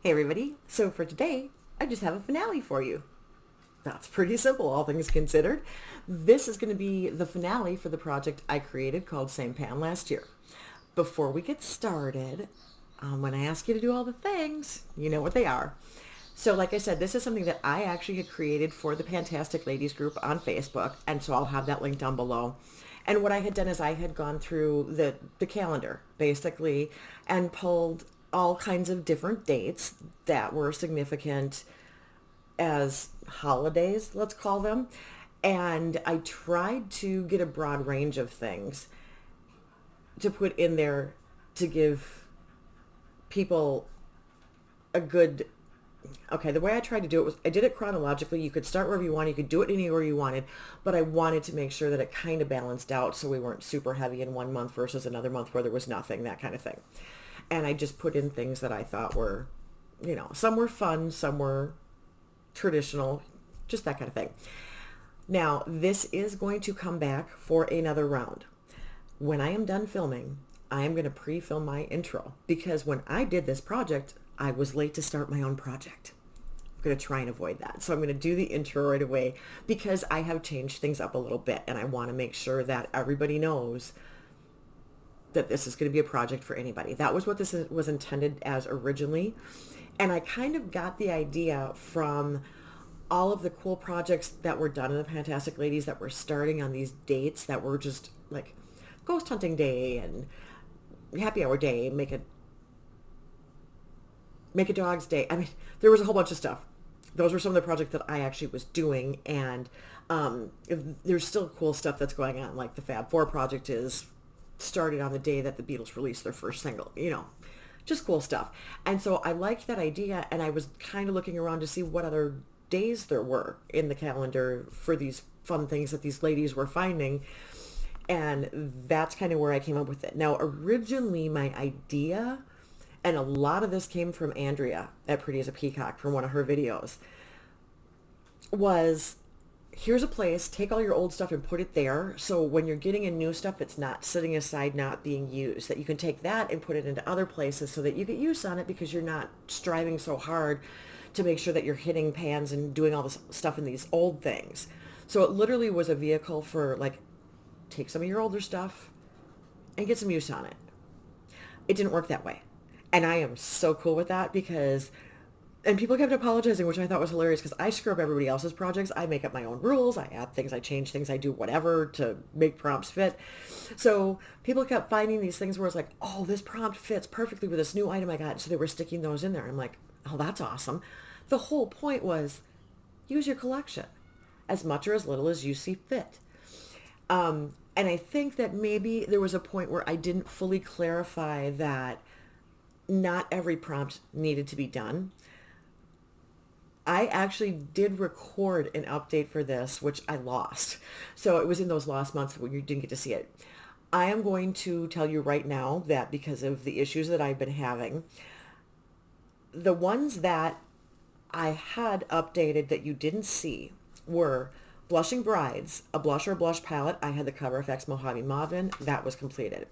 Hey everybody, so for today, I just have a finale for you. That's pretty simple, all things considered. This is going to be the finale for the project I created called Same Pan last year. Before we get started, when I ask you to do all the things, you know what they are. So like I said, this is something that I actually had created for the Fantastic Ladies group on Facebook, and so I'll have that link down below. And what I had done is I had gone through the calendar basically and pulled all kinds of different dates that were significant as holidays, let's call them. And I tried to get a broad range of things to put in there to give people a good, okay, the way I tried to do it was I did it chronologically. You could start wherever you wanted, you could do it anywhere you wanted, but I wanted to make sure that it kind of balanced out so we weren't super heavy in one month versus another month where there was nothing, that kind of thing. And I just put in things that I thought were, some were fun, some were traditional, just that kind of thing. Now, this is going to come back for another round. When I am done filming, I am going to pre-film my intro because when I did this project, I was late to start my own project. I'm going to try and avoid that. So I'm going to do the intro right away because I have changed things up a little bit and I want to make sure that everybody knows that this is going to be a project for anybody. That was what this was intended as originally. And I kind of got the idea from all of the cool projects that were done in the Fantastic Ladies that were starting on these dates that were just like Ghost Hunting Day and Happy Hour Day, Make a Dog's Day. I mean, there was a whole bunch of stuff. Those were some of the projects that I actually was doing, and there's still cool stuff that's going on. Like the Fab Four project is started on the day that the Beatles released their first single. Just cool stuff. And so I liked that idea, and I was kind of looking around to see what other days there were in the calendar for these fun things that these ladies were finding. And that's kind of where I came up with it. Now, originally my idea, and a lot of this came from Andrea at Pretty as a Peacock from one of her videos, was here's a place, take all your old stuff and put it there. So when you're getting in new stuff, it's not sitting aside, not being used. That you can take that and put it into other places so that you get use on it because you're not striving so hard to make sure that you're hitting pans and doing all this stuff in these old things. So it literally was a vehicle for like, take some of your older stuff and get some use on it. It didn't work that way. And I am so cool with that because, and people kept apologizing, which I thought was hilarious because I screw up everybody else's projects. I make up my own rules. I add things, I change things, I do whatever to make prompts fit. So people kept finding these things where it's like, oh, this prompt fits perfectly with this new item I got. So they were sticking those in there. I'm like, oh, that's awesome. The whole point was use your collection as much or as little as you see fit. And I think that maybe there was a point where I didn't fully clarify that not every prompt needed to be done. I actually did record an update for this, which I lost. So it was in those lost months when you didn't get to see it. I am going to tell you right now that because of the issues that I've been having, the ones that I had updated that you didn't see were Blushing Brides, a blush or blush palette. I had the Cover FX Mojave Mauve in. That was completed.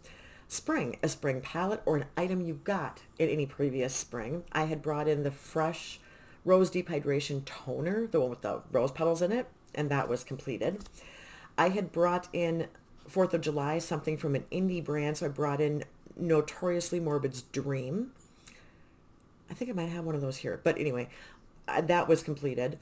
Spring, a spring palette or an item you got in any previous spring. I had brought in the Fresh Rose Deep Hydration Toner, the one with the rose petals in it, and that was completed. I had brought in 4th of July, something from an indie brand, so I brought in Notoriously Morbid's Dream. I think I might have one of those here, but anyway, that was completed.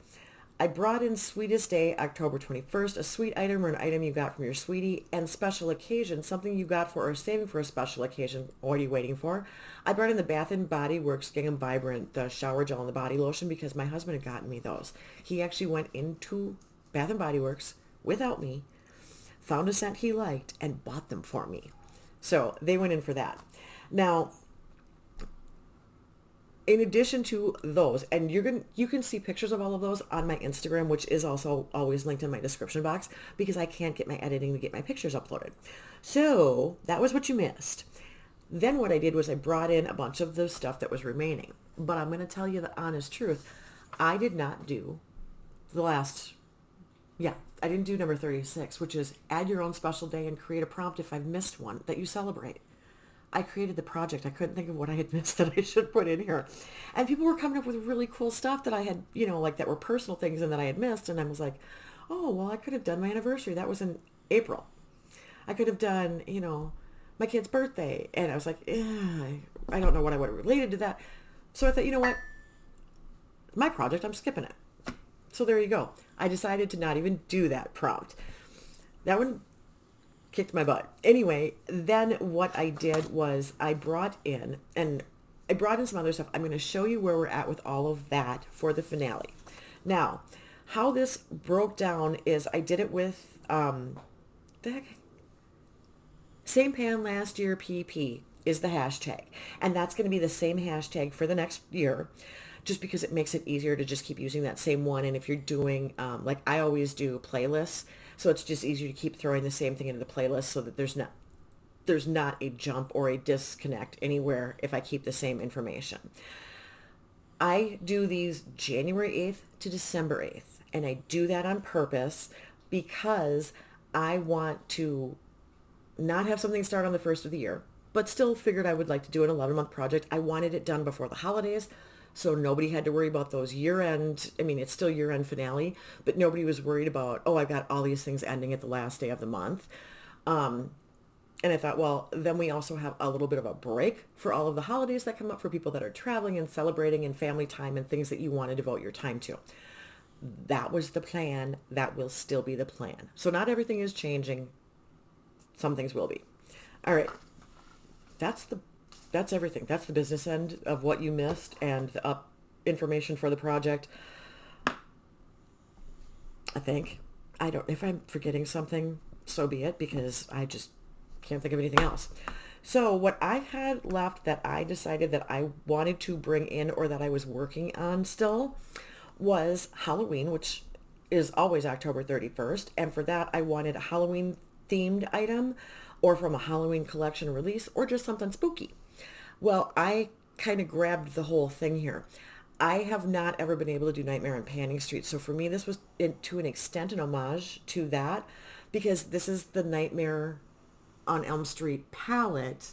I brought in Sweetest Day, October 21st, a sweet item or an item you got from your sweetie, and special occasion, something you got for or saving for a special occasion. What are you waiting for? I brought in the Bath and Body Works Gingham Vibrant, the shower gel and the body lotion because my husband had gotten me those. He actually went into Bath and Body Works without me, found a scent he liked, and bought them for me. So they went in for that. Now, in addition to those, and you can see pictures of all of those on my Instagram, which is also always linked in my description box because I can't get my editing to get my pictures uploaded. So that was what you missed. Then what I did was I brought in a bunch of the stuff that was remaining. But I'm going to tell you the honest truth. I did not do the last, I didn't do number 36, which is add your own special day and create a prompt if I've missed one that you celebrate. I created the project. I couldn't think of what I had missed that I should put in here. And people were coming up with really cool stuff that I had, like that were personal things and that I had missed. And I was like, oh, well, I could have done my anniversary. That was in April. I could have done, my kid's birthday. And I was like, I don't know what I would have related to that. So I thought, you know what? My project, I'm skipping it. So there you go. I decided to not even do that prompt. That one kicked my butt. Anyway, then what I did was I brought in some other stuff. I'm going to show you where we're at with all of that for the finale. Now, how this broke down is I did it with, the heck? Same pan last year PP is the hashtag. And that's going to be the same hashtag for the next year, just because it makes it easier to just keep using that same one. And if you're doing, like I always do playlists, so it's just easier to keep throwing the same thing into the playlist so that there's not a jump or a disconnect anywhere if I keep the same information. I do these January 8th to December 8th, and I do that on purpose because I want to not have something start on the first of the year, but still figured I would like to do an 11-month project. I wanted it done before the holidays, so nobody had to worry about those year-end, it's still year-end finale, but nobody was worried about, oh, I've got all these things ending at the last day of the month. And I thought, well, then we also have a little bit of a break for all of the holidays that come up for people that are traveling and celebrating and family time and things that you want to devote your time to. That was the plan. That will still be the plan. So not everything is changing. Some things will be. All right. That's everything. That's the business end of what you missed and the information for the project. I think. If I'm forgetting something, so be it, because I just can't think of anything else. So what I had left that I decided that I wanted to bring in, or that I was working on still, was Halloween, which is always October 31st. And for that, I wanted a Halloween themed item, or from a Halloween collection release, or just something spooky. Well, I kind of grabbed the whole thing here. I have not ever been able to do Nightmare on Panning Street. So for me, this was to an extent an homage to that, because this is the Nightmare on Elm Street palette.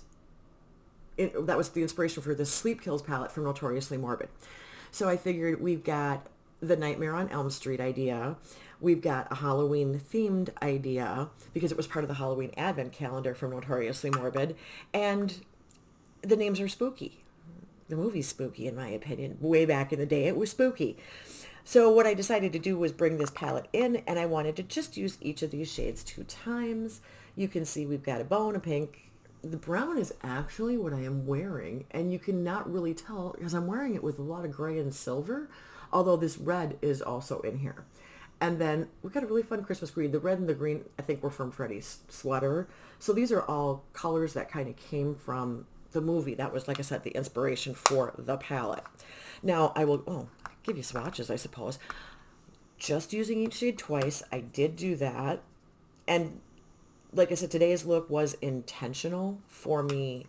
That was the inspiration for the Sleep Kills palette from Notoriously Morbid. So I figured we've got the Nightmare on Elm Street idea. We've got a Halloween themed idea because it was part of the Halloween advent calendar from Notoriously Morbid. And the names are spooky. The movie's spooky, in my opinion. Way back in the day, it was spooky. So what I decided to do was bring this palette in, and I wanted to just use each of these shades 2 times. You can see we've got a bone, a pink. The brown is actually what I am wearing, and you cannot really tell because I'm wearing it with a lot of gray and silver, although this red is also in here. And then we've got a really fun Christmas green. The red and the green, I think, were from Freddie's sweater. So these are all colors that kind of came from the movie. That was, like I said, the inspiration for the palette. Now I will give you swatches, I suppose. Just using each shade twice. I did do that. And like I said, today's look was intentional for me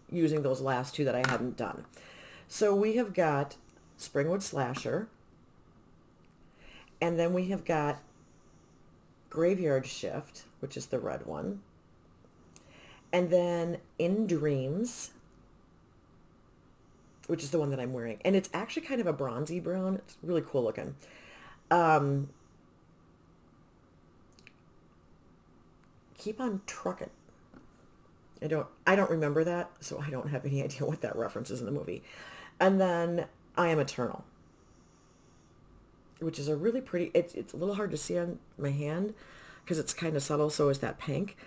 using those last two that I hadn't done. So we have got Springwood Slasher. And then we have got Graveyard Shift, which is the red one. And then In Dreams, which is the one that I'm wearing. And it's actually kind of a bronzy brown. It's really cool looking. Keep on Truckin'. I don't remember that, so I don't have any idea what that reference is in the movie. And then I Am Eternal, which is a really pretty, it's a little hard to see on my hand because it's kind of subtle, so is that pink.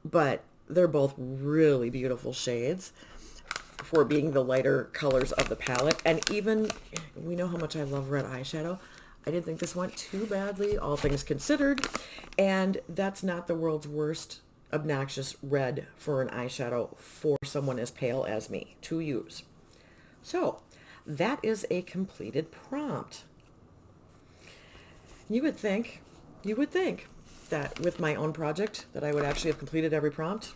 But they're both really beautiful shades for being the lighter colors of the palette. And even, we know how much I love red eyeshadow. I didn't think this went too badly, all things considered. And that's not the world's worst obnoxious red for an eyeshadow for someone as pale as me to use. So that is a completed prompt. You would think that with my own project that I would actually have completed every prompt.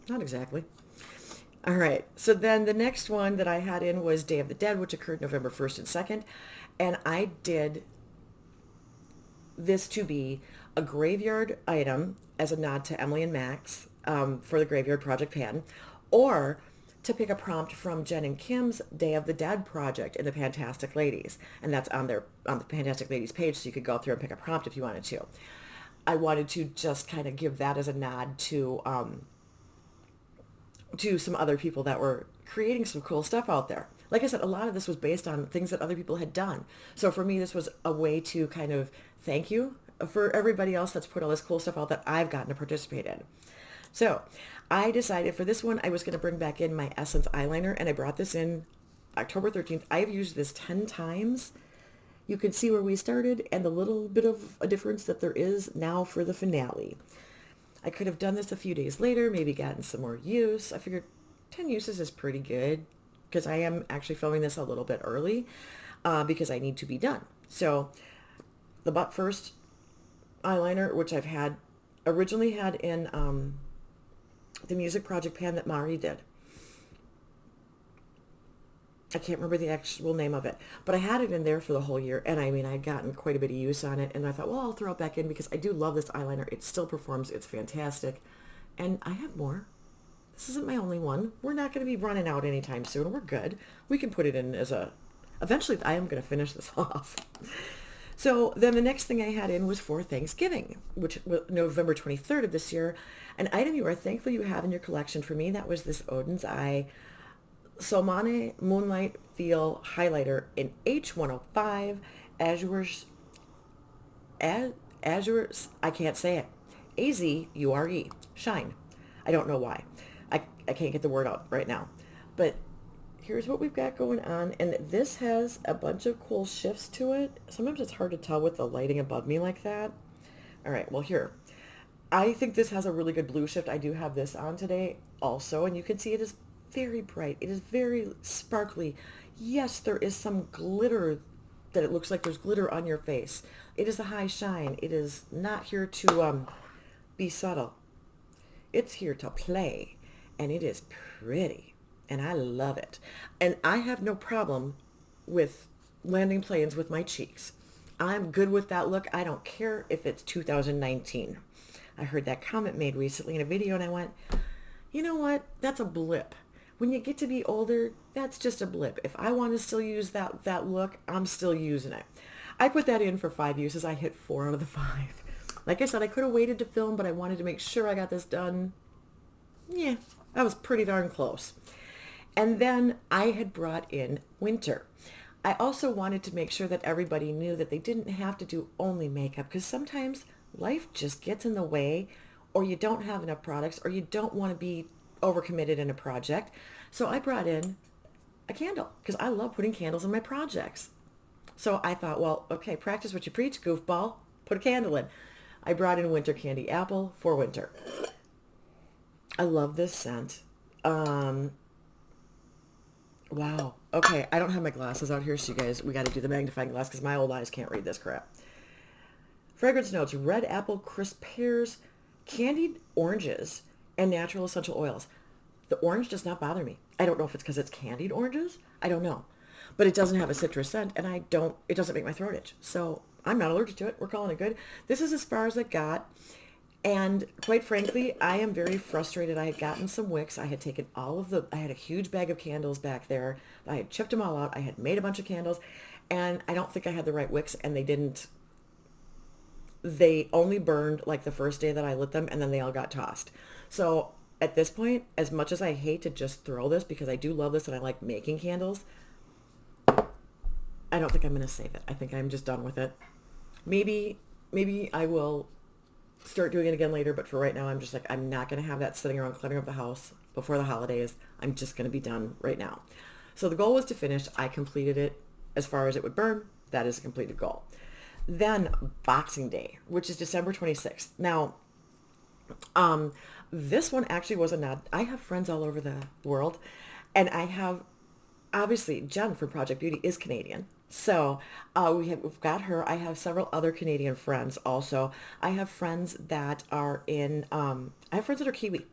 Not exactly. All right, so then the next one that I had in was Day of the Dead, which occurred November 1st and 2nd. And I did this to be a graveyard item as a nod to Emily and Max. for the Graveyard Project pan, or to pick a prompt from Jen and Kim's Day of the Dead project in the Fantastic Ladies. And that's on the Fantastic Ladies page, so you could go through and pick a prompt if you wanted to. I wanted to just kind of give that as a nod to some other people that were creating some cool stuff out there. Like I said, a lot of this was based on things that other people had done. So for me, this was a way to kind of thank you for everybody else that's put all this cool stuff out that I've gotten to participate in. So I decided for this one, I was going to bring back in my Essence eyeliner, and I brought this in October 13th. I've used this 10 times. You can see where we started and the little bit of a difference that there is now for the finale. I could have done this a few days later, maybe gotten some more use. I figured 10 uses is pretty good because I am actually filming this a little bit early because I need to be done. So the But First eyeliner, which I've originally had in the music project pan that Mari did. I can't remember the actual name of it, but I had it in there for the whole year, and I mean, I'd gotten quite a bit of use on it, and I thought, well, I'll throw it back in because I do love this eyeliner. It still performs. It's fantastic, and I have more. This isn't my only one. We're not going to be running out anytime soon. We're good. We can put it in eventually I am going to finish this off. So then the next thing I had in was for Thanksgiving, which was November 23rd of this year. An item you are thankful you have in your collection for me, that was this Odin's Eye Solmane Moonlight Feel Highlighter in H105 Azure's, I can't say it, Azure, Shine. I don't know why. I can't get the word out right now. But here's what we've got going on, and this has a bunch of cool shifts to it. Sometimes it's hard to tell with the lighting above me like that. All right, well here. I think this has a really good blue shift. I do have this on today also, and you can see it is very bright. It is very sparkly. Yes, there is some glitter that it looks like there's glitter on your face. It is a high shine. It is not here to be subtle. It's here to play, and it is pretty, and I love it. And I have no problem with landing planes with my cheeks. I'm good with that look. I don't care if it's 2019. I heard that comment made recently in a video, and I went, you know what? That's a blip. When you get to be older, that's just a blip. If I want to still use that look, I'm still using it. I put that in for 5 uses. I hit 4 out of the 5. Like I said, I could have waited to film, but I wanted to make sure I got this done. Yeah, that was pretty darn close. And then I had brought in winter. I also wanted to make sure that everybody knew that they didn't have to do only makeup, because sometimes life just gets in the way, or you don't have enough products, or you don't want to be overcommitted in a project. So I brought in a candle because I love putting candles in my projects. So I thought, well, okay, practice what you preach, goofball, put a candle in. I brought in Winter Candy Apple for winter. I love this scent. Wow. Okay, I don't have my glasses out here, so you guys, we got to do the magnifying glass because my old eyes can't read this crap. Fragrance notes: red apple, crisp pears, candied oranges, and natural essential oils. The orange does not bother me. I don't know if it's because it's candied oranges. I don't know. But it doesn't have a citrus scent, and it doesn't make my throat itch. So I'm not allergic to it. We're calling it good. This is as far as I got. And quite frankly, I am very frustrated. I had gotten some wicks. I had taken I had a huge bag of candles back there. I had chipped them all out. I had made a bunch of candles, and I don't think I had the right wicks, and they only burned like the first day that I lit them, and then they all got tossed. So at this point, as much as I hate to just throw this, because I do love this and I like making candles, I don't think I'm going to save it. I think I'm just done with it. Maybe I will start doing it again later, but for right now, I'm just like, I'm not going to have that sitting around cleaning up the house before the holidays. I'm just going to be done right now. So the goal was to finish. I completed it as far as it would burn. That is a completed goal. Then Boxing Day, which is December 26th. Now, this one actually was a nod. I have friends all over the world, and I have, obviously, Jen from Project Beauty is Canadian. So we've got her. I have several other Canadian friends also. I have friends that are Kiwi.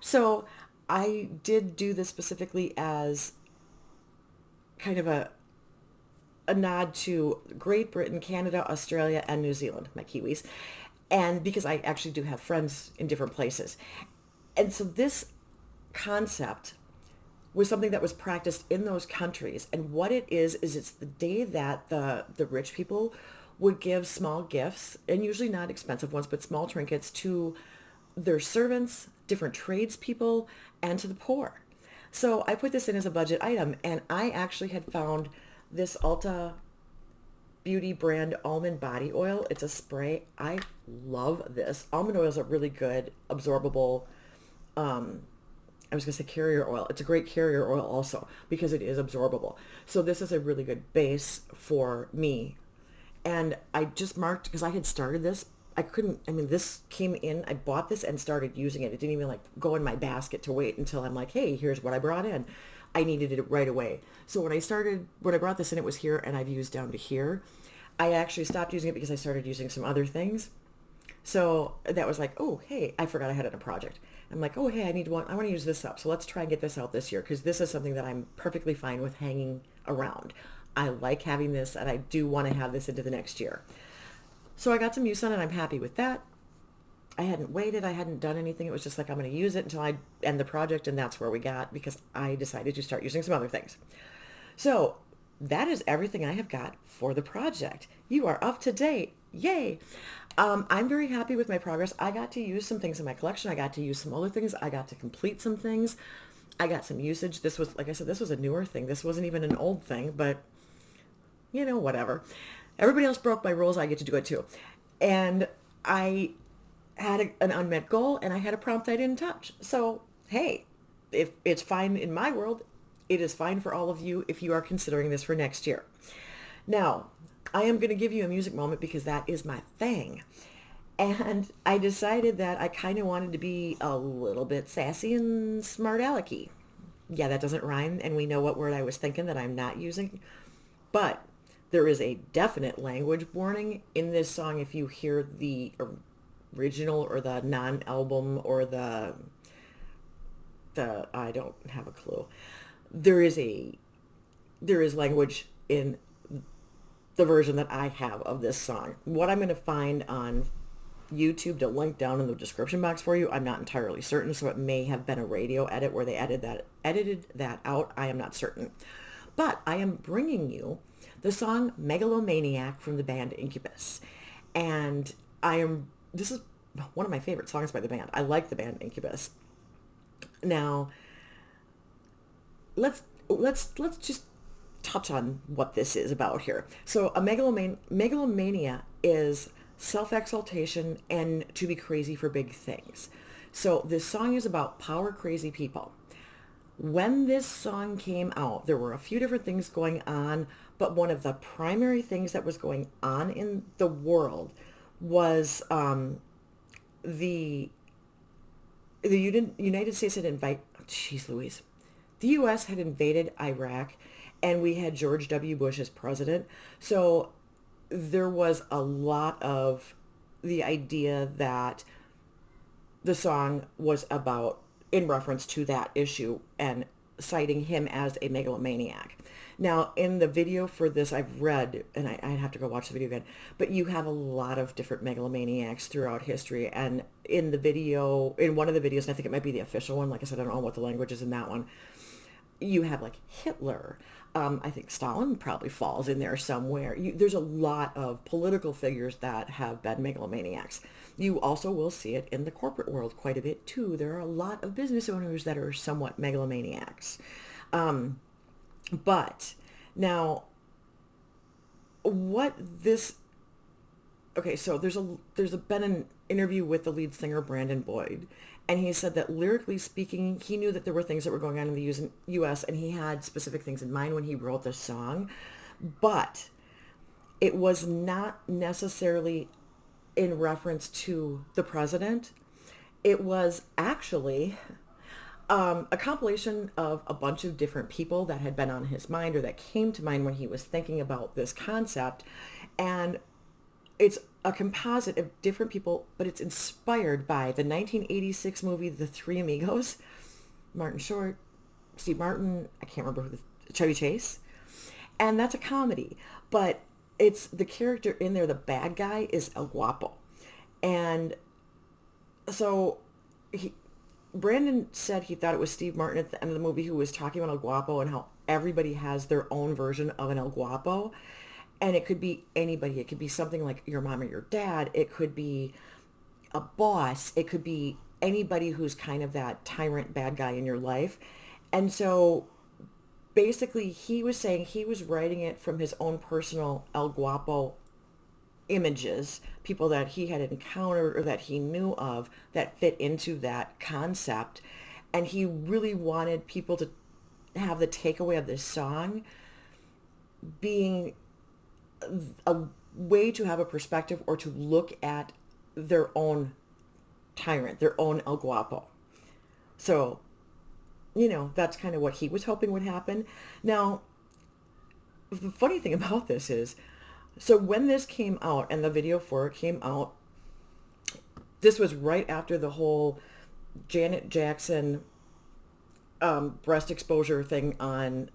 So I did do this specifically as kind of a nod to Great Britain, Canada, Australia, and New Zealand, my Kiwis. And because I actually do have friends in different places. And so this concept was something that was practiced in those countries. And what it is it's the day that the rich people would give small gifts, and usually not expensive ones, but small trinkets to their servants, different tradespeople, and to the poor. So I put this in as a budget item, and I actually had found this Ulta Beauty brand almond body oil. It's a spray. I love this. Almond oils are really good, absorbable. I was going to say carrier oil. It's a great carrier oil also because it is absorbable. So this is a really good base for me. And I just marked, because I had started this. This came in, I bought this and started using it. It didn't even like go in my basket to wait until I'm like, hey, here's what I brought in. I needed it right away. So when I brought this in, it was here, and I've used down to here. I actually stopped using it because I started using some other things. So that was like, oh, hey, I forgot I had it in a project. I'm like, oh, hey, I want to use this up. So let's try and get this out this year, because this is something that I'm perfectly fine with hanging around. I like having this, and I do want to have this into the next year. So I got some use on it. I'm happy with that. I hadn't waited. I hadn't done anything. It was just like, I'm going to use it until I end the project, and that's where we got, because I decided to start using some other things. So that is everything I have got for the project. You are up to date. Yay. I'm very happy with my progress. I got to use some things in my collection. I got to use some other things. I got to complete some things. I got some usage. This was, like I said, this was a newer thing. This wasn't even an old thing, but whatever. Everybody else broke my rules. I get to do it too. And I had an unmet goal, and I had a prompt I didn't touch. So, hey, if it's fine in my world, it is fine for all of you if you are considering this for next year. Now, I am going to give you a music moment because that is my thing. And I decided that I kind of wanted to be a little bit sassy and smart alecky. Yeah, that doesn't rhyme, and we know what word I was thinking that I'm not using. But there is a definite language warning in this song if you hear the original or the non-album or the I don't have a clue. There is language in the version that I have of this song. What I'm going to find on YouTube to link down in the description box for you, I'm not entirely certain, so it may have been a radio edit where they edited that out. I am not certain. But I am bringing you the song Megalomaniac from the band Incubus. And this is one of my favorite songs by the band. I like the band Incubus. Now, let's just touch on what this is about here. So a megalomania is self-exaltation and to be crazy for big things. So this song is about power crazy people. When this song came out, there were a few different things going on, but one of the primary things that was going on in the world was the United States had the U.S. had invaded Iraq, and we had George W. Bush as president. So there was a lot of the idea that the song was about in reference to that issue and citing him as a megalomaniac. Now, in the video for this, I've read, and I'd have to go watch the video again, but you have a lot of different megalomaniacs throughout history. And in one of the videos, and I think it might be the official one, like I said, I don't know what the language is in that one, you have like Hitler. I think Stalin probably falls in there somewhere. There's a lot of political figures that have been megalomaniacs. You also will see it in the corporate world quite a bit too. There are a lot of business owners that are somewhat megalomaniacs. But now, so there's been an interview with the lead singer Brandon Boyd, and he said that lyrically speaking, he knew that there were things that were going on in the U.S. and he had specific things in mind when he wrote the song, but it was not necessarily in reference to the president. It was actually a compilation of a bunch of different people that had been on his mind or that came to mind when he was thinking about this concept. And it's a composite of different people, but it's inspired by the 1986 movie The Three Amigos. Martin Short, Steve Martin, I can't remember Chevy Chase. And that's a comedy, but it's the character in there, the bad guy, is El Guapo. And so Brandon said he thought it was Steve Martin at the end of the movie who was talking about El Guapo and how everybody has their own version of an El Guapo. And it could be anybody. It could be something like your mom or your dad. It could be a boss. It could be anybody who's kind of that tyrant bad guy in your life. And so basically he was saying he was writing it from his own personal El Guapo images, people that he had encountered or that he knew of that fit into that concept. And he really wanted people to have the takeaway of this song being a way to have a perspective or to look at their own tyrant, their own El Guapo. So, that's kind of what he was hoping would happen. Now, the funny thing about this is, so when this came out and the video for it came out, this was right after the whole Janet Jackson breast exposure thing on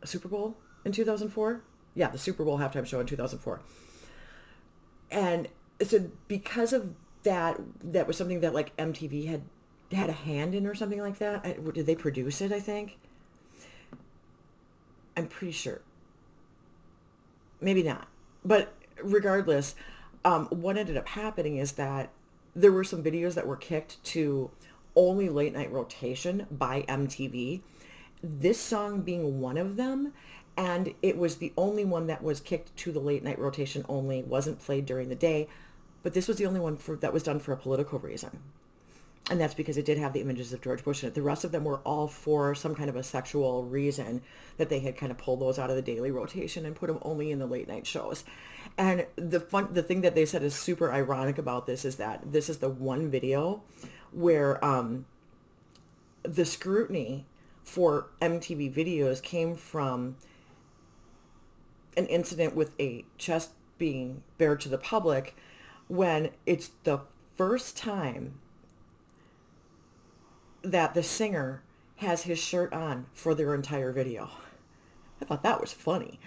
Super Bowl in 2004. Yeah, the Super Bowl halftime show in 2004. And so because of that, that was something that like MTV had a hand in or something like that. Did they produce it, I think? I'm pretty sure. Maybe not. But regardless, what ended up happening is that there were some videos that were kicked to only late night rotation by MTV. This song being one of them. And it was the only one that was kicked to the late night rotation only, wasn't played during the day. But this was the only one that was done for a political reason. And that's because it did have the images of George Bush in it. The rest of them were all for some kind of a sexual reason that they had kind of pulled those out of the daily rotation and put them only in the late night shows. And the thing that they said is super ironic about this is that this is the one video where the scrutiny for MTV videos came from an incident with a chest being bared to the public when it's the first time that the singer has his shirt on for their entire video. I thought that was funny.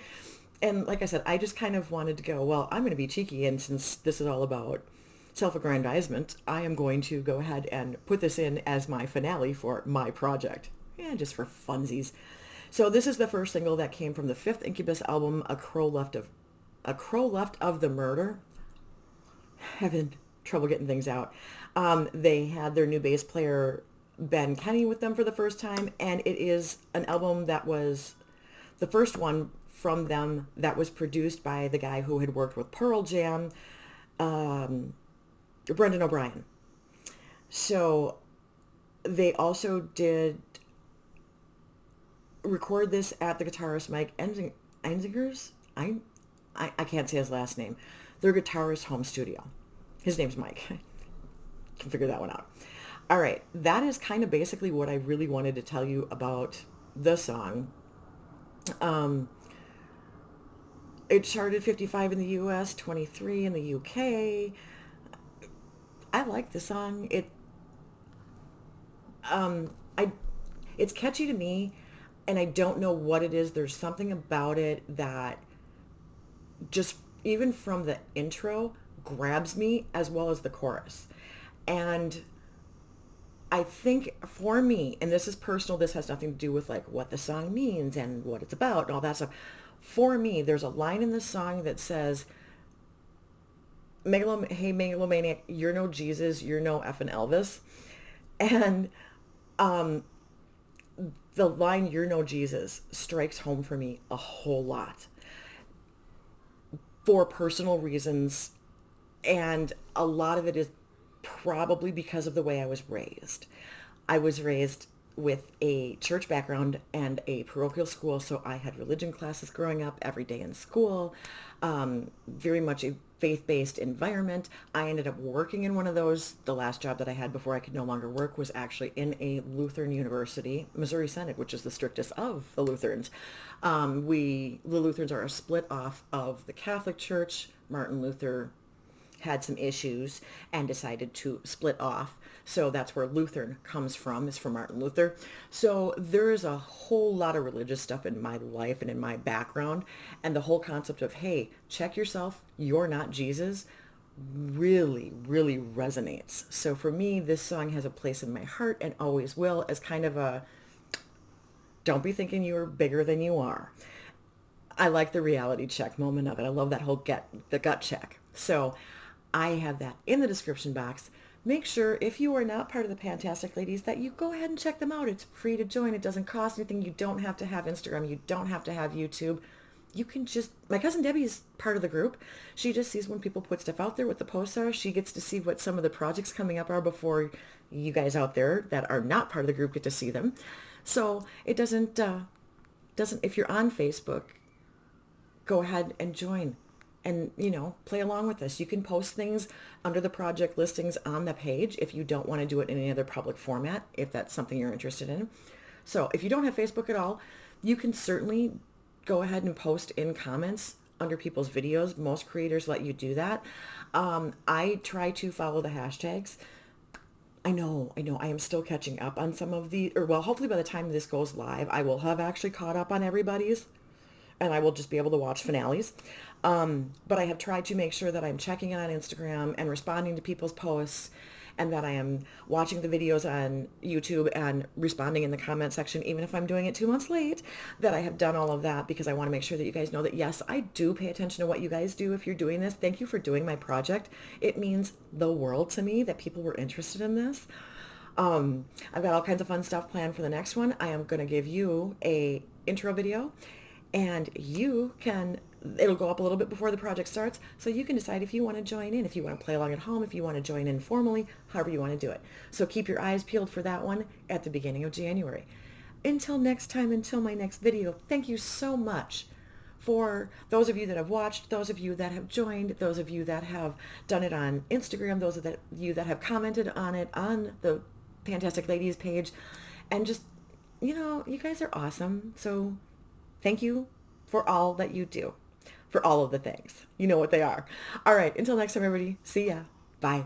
And like I said, I just kind of wanted to go, well, I'm going to be cheeky, and since this is all about self-aggrandizement, I am going to go ahead and put this in as my finale for my project. Yeah, just for funsies. So this is the first single that came from the fifth Incubus album, A Crow Left of the Murder. Having trouble getting things out. They had their new bass player Ben Kenny with them for the first time, and it is an album that was the first one from them that was produced by the guy who had worked with Pearl Jam, Brendan O'Brien. So they also did record this at the guitarist Mike Einzinger's. I can't say his last name. Their guitarist home studio. His name's Mike. Can figure that one out. All right, that is kind of basically what I really wanted to tell you about the song. It charted 55 in the US, 23 in the UK. I like the song. It's catchy to me, and I don't know what it is. There's something about it that just, even from the intro, grabs me, as well as the chorus. And I think for me, and this is personal, this has nothing to do with like what the song means and what it's about and all that stuff. For me, there's a line in the song that says, hey, megalomaniac, you're no Jesus, you're no effing Elvis. And the line, you're no Jesus, strikes home for me a whole lot for personal reasons. And a lot of it is probably because of the way I was raised. I was raised with a church background and a parochial school, so I had religion classes growing up every day in school, very much a faith-based environment. I ended up working in one of those. The last job that I had before I could no longer work was actually in a Lutheran university, Missouri Synod, which is the strictest of the Lutherans. The Lutherans are a split off of the Catholic Church. Martin Luther had some issues and decided to split off. So that's where Lutheran comes from, is from Martin Luther. So there is a whole lot of religious stuff in my life and in my background. And the whole concept of, hey, check yourself, you're not Jesus, really, really resonates. So for me, this song has a place in my heart and always will, as kind of a don't be thinking you're bigger than you are. I like the reality check moment of it. I love that whole the gut check. So I have that in the description box. Make sure if you are not part of the Fantastic Ladies that you go ahead and check them out. It's free to join. It doesn't cost anything. You don't have to have Instagram. You don't have to have YouTube. You can just, my cousin Debbie is part of the group. She just sees when people put stuff out there, what the posts are. She gets to see what some of the projects coming up are before you guys out there that are not part of the group get to see them. So it doesn't, if you're on Facebook, go ahead and join and, play along with us. You can post things under the project listings on the page if you don't want to do it in any other public format, if that's something you're interested in. So if you don't have Facebook at all, you can certainly go ahead and post in comments under people's videos. Most creators let you do that. I try to follow the hashtags. I know. I am still catching up on some of the, or well, hopefully by the time this goes live, I will have actually caught up on everybody's and I will just be able to watch finales. But I have tried to make sure that I'm checking it on Instagram and responding to people's posts and that I am watching the videos on YouTube and responding in the comment section, even if I'm doing it 2 months late, that I have done all of that because I want to make sure that you guys know that, yes, I do pay attention to what you guys do if you're doing this. Thank you for doing my project. It means the world to me that people were interested in this. I've got all kinds of fun stuff planned for the next one. I am going to give you a intro video and it'll go up a little bit before the project starts, so you can decide if you want to join in, if you want to play along at home, if you want to join in formally, however you want to do it. So keep your eyes peeled for that one at the beginning of January. Until next time, until my next video, thank you so much for those of you that have watched, those of you that have joined, those of you that have done it on Instagram, those of you that have commented on it on the Fantastic Ladies page, and just, you guys are awesome. So thank you for all that you do, for all of the things. You know what they are. All right, until next time, everybody. See ya. Bye.